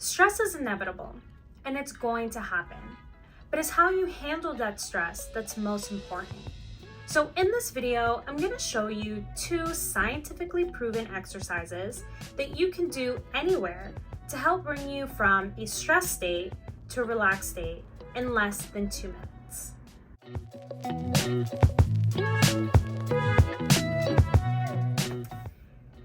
Stress is inevitable, and it's going to happen, but it's how you handle that stress that's most important. So in this video, I'm going to show you 2 scientifically proven exercises that you can do anywhere to help bring you from a stress state to a relaxed state in less than 2 minutes.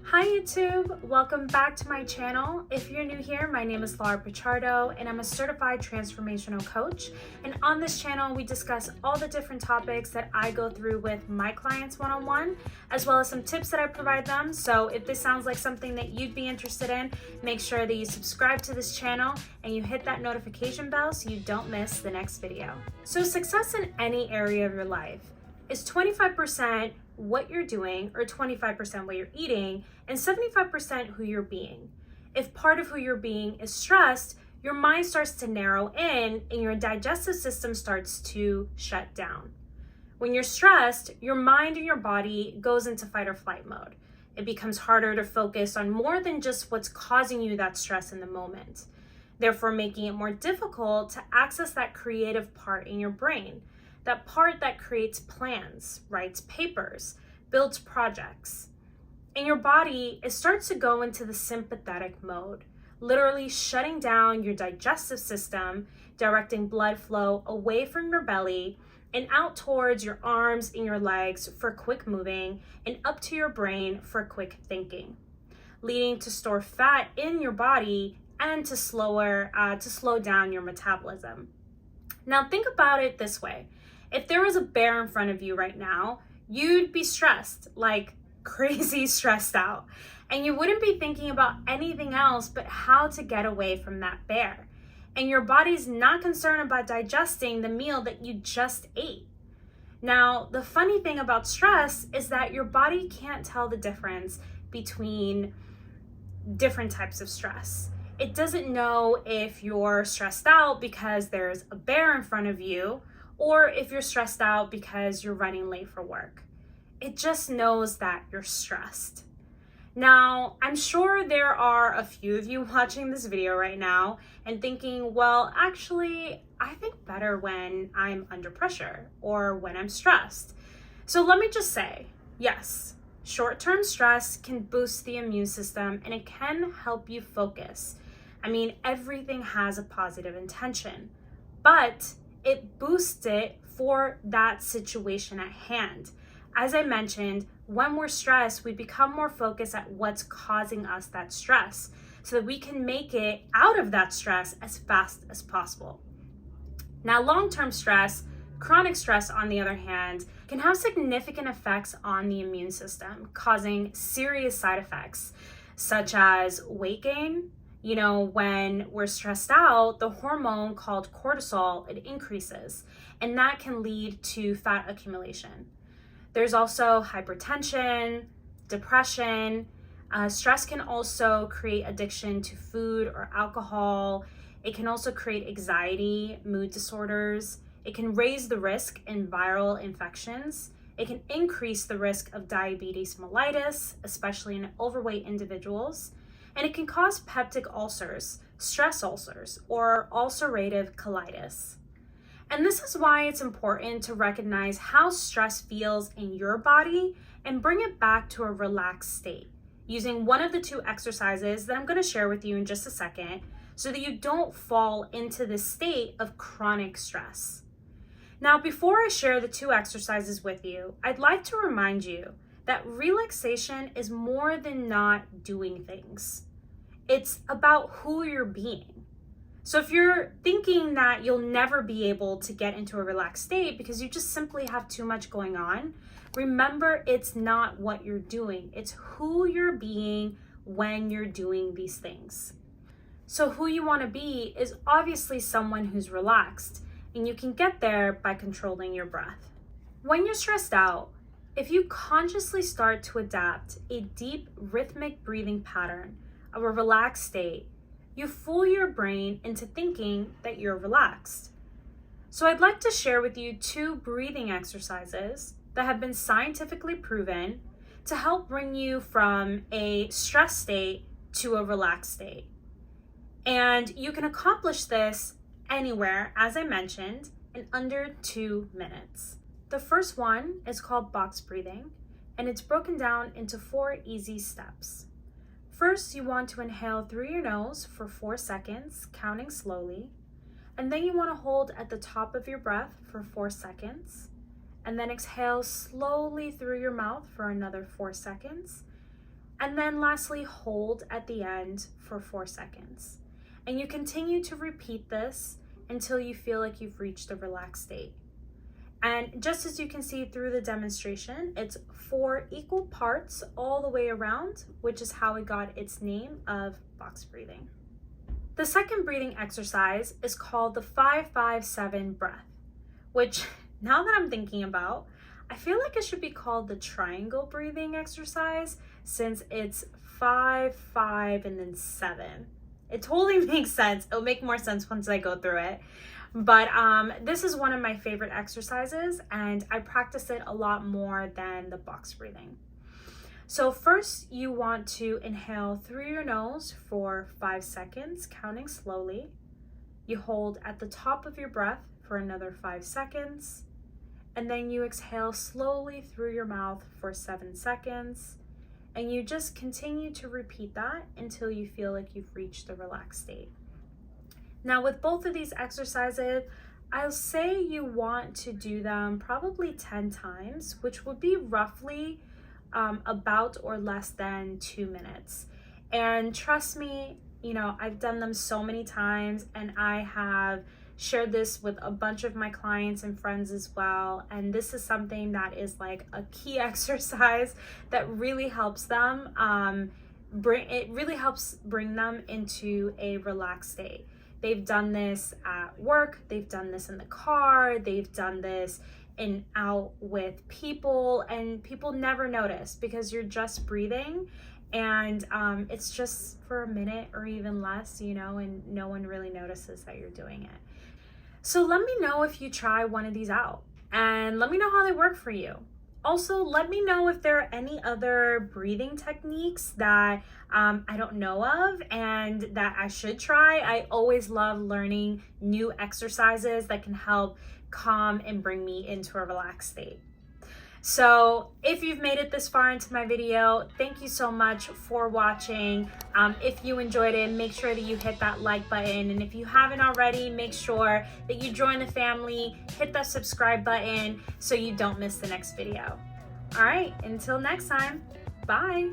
Hi YouTube, welcome back to my channel. If you're new here, my name is Pichardo and I'm a certified transformational coach. And on this channel, we discuss all the different topics that I go through with my clients one-on-one, as well as some tips that I provide them. So if this sounds like something that you'd be interested in, make sure that you subscribe to this channel and you hit that notification bell so you don't miss the next video. So success in any area of your life is 25% what you're doing, or 25% what you're eating, and 75% who you're being. If part of who you're being is stressed, your mind starts to narrow in and your digestive system starts to shut down. When you're stressed, your mind and your body goes into fight or flight mode. It becomes harder to focus on more than just what's causing you that stress in the moment, therefore making it more difficult to access that creative part in your brain. That part that creates plans, writes papers, builds projects. In your body, it starts to go into the sympathetic mode, literally shutting down your digestive system, directing blood flow away from your belly and out towards your arms and your legs for quick moving and up to your brain for quick thinking, leading to store fat in your body and to slow down your metabolism. Now think about it this way. If there was a bear in front of you right now, you'd be stressed, like crazy stressed out. And you wouldn't be thinking about anything else but how to get away from that bear. And your body's not concerned about digesting the meal that you just ate. Now, the funny thing about stress is that your body can't tell the difference between different types of stress. It doesn't know if you're stressed out because there's a bear in front of you, or if you're stressed out because you're running late for work. It just knows that you're stressed. Now, I'm sure there are a few of you watching this video right now and thinking, well, actually, I think better when I'm under pressure or when I'm stressed. So let me just say, yes, short-term stress can boost the immune system and it can help you focus. I mean, everything has a positive intention, but it boosts it for that situation at hand. As I mentioned, when we're stressed, we become more focused at what's causing us that stress so that we can make it out of that stress as fast as possible. Now, long-term stress, chronic stress, on the other hand, can have significant effects on the immune system, causing serious side effects, such as weight gain. You know, when we're stressed out, the hormone called cortisol, it increases, and that can lead to fat accumulation. There's also hypertension, depression. Stress can also create addiction to food or alcohol. It can also create anxiety, mood disorders. It can raise the risk in viral infections. It can increase the risk of diabetes mellitus, especially in overweight individuals. And it can cause peptic ulcers, stress ulcers, or ulcerative colitis. And this is why it's important to recognize how stress feels in your body and bring it back to a relaxed state using one of the 2 exercises that I'm going to share with you in just a second so that you don't fall into this state of chronic stress. Now, before I share the 2 exercises with you, I'd like to remind you that relaxation is more than not doing things. It's about who you're being. So if you're thinking that you'll never be able to get into a relaxed state because you just simply have too much going on, remember it's not what you're doing. It's who you're being when you're doing these things. So who you want to be is obviously someone who's relaxed, and you can get there by controlling your breath. When you're stressed out, if you consciously start to adapt a deep rhythmic breathing pattern of a relaxed state, you fool your brain into thinking that you're relaxed. So I'd like to share with you 2 breathing exercises that have been scientifically proven to help bring you from a stress state to a relaxed state. And you can accomplish this anywhere, as I mentioned, in under 2 minutes. The first one is called box breathing, and it's broken down into 4 easy steps. First, you want to inhale through your nose for 4 seconds, counting slowly. And then you want to hold at the top of your breath for 4 seconds. And then exhale slowly through your mouth for another 4 seconds. And then lastly, hold at the end for 4 seconds. And you continue to repeat this until you feel like you've reached a relaxed state. And just as you can see through the demonstration, it's 4 equal parts all the way around, which is how it got its name of box breathing. The second breathing exercise is called the 5-5-7 breath, which now that I'm thinking about, I feel like it should be called the triangle breathing exercise since it's 5, 5, and then 7. It totally makes sense. It'll make more sense once I go through it. But this is one of my favorite exercises, and I practice it a lot more than the box breathing. So first, you want to inhale through your nose for 5 seconds, counting slowly. You hold at the top of your breath for another 5 seconds, and then you exhale slowly through your mouth for 7 seconds, and you just continue to repeat that until you feel like you've reached the relaxed state. Now, with both of these exercises, I'll say you want to do them probably 10 times, which would be roughly about or less than 2 minutes. And trust me, I've done them so many times, and I have shared this with a bunch of my clients and friends as well. And this is something that is like a key exercise that really helps them bring them into a relaxed state. They've done this at work, they've done this in the car, they've done this out with people, and people never notice because you're just breathing, and it's just for a minute or even less, and no one really notices that you're doing it. So let me know if you try one of these out, and let me know how they work for you. Also, let me know if there are any other breathing techniques that I don't know of and that I should try. I always love learning new exercises that can help calm and bring me into a relaxed state. So if you've made it this far into my video, thank you so much for watching. If you enjoyed it, make sure that you hit that like button. And if you haven't already, make sure that you join the family, hit that subscribe button so you don't miss the next video. All right, until next time, bye.